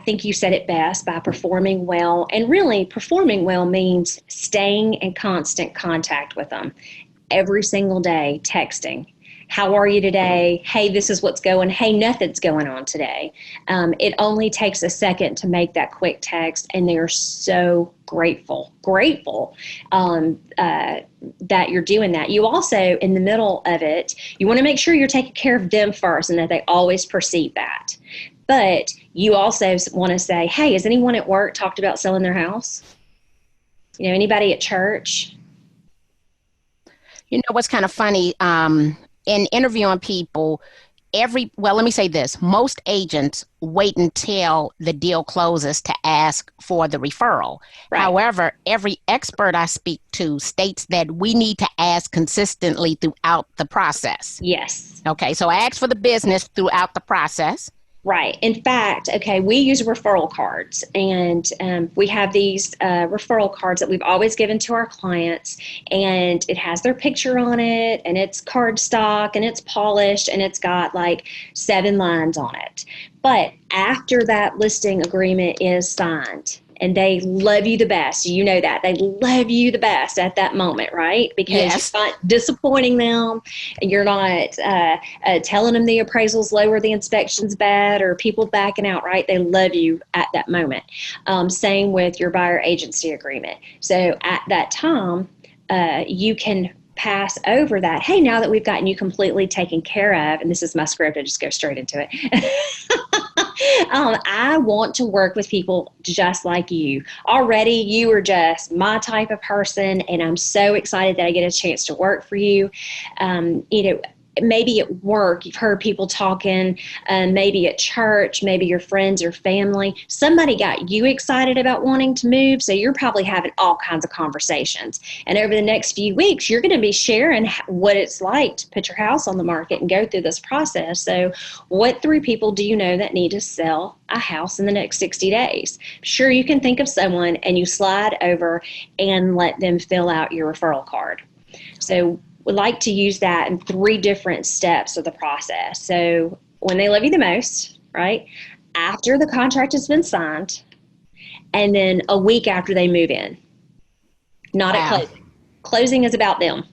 think you said it best, by performing well. And really, performing well means staying in constant contact with them every single day, texting. How are you today? Hey, this is what's going. Hey, nothing's going on today. It only takes a second to make that quick text, and they're so grateful that you're doing that. You also, in the middle of it, you want to make sure you're taking care of them first, and that they always perceive that. But you also want to say, hey, has anyone at work talked about selling their house? Anybody at church? What's kind of funny, in interviewing people, let me say this, most agents wait until the deal closes to ask for the referral. Right. However, every expert I speak to states that we need to ask consistently throughout the process. Yes. Okay, so ask for the business throughout the process. Right. In fact, we use referral cards, and we have these referral cards that we've always given to our clients, and it has their picture on it, and it's cardstock, and it's polished, and it's got like 7 lines on it. But after that listing agreement is signed, and they love you the best. You know that. They love you the best at that moment, right? Because yes. You're not disappointing them. You're not telling them the appraisal's low or the inspection's bad or people backing out, right? They love you at that moment. Same with your buyer agency agreement. So at that time, you can pass over that. Hey, now that we've gotten you completely taken care of, and this is my script, I just go straight into it. I want to work with people just like you. Already, you are just my type of person, and I'm so excited that I get a chance to work for you. Maybe at work, you've heard people talking, maybe at church, maybe your friends or family. Somebody got you excited about wanting to move, so you're probably having all kinds of conversations. And over the next few weeks, you're going to be sharing what it's like to put your house on the market and go through this process. So what 3 people do you know that need to sell a house in the next 60 days? Sure, you can think of someone, and you slide over and let them fill out your referral card. So would like to use that in 3 different steps of the process. So when they love you the most, right? After the contract has been signed, and then a week after they move in. Not at closing. Closing is about them.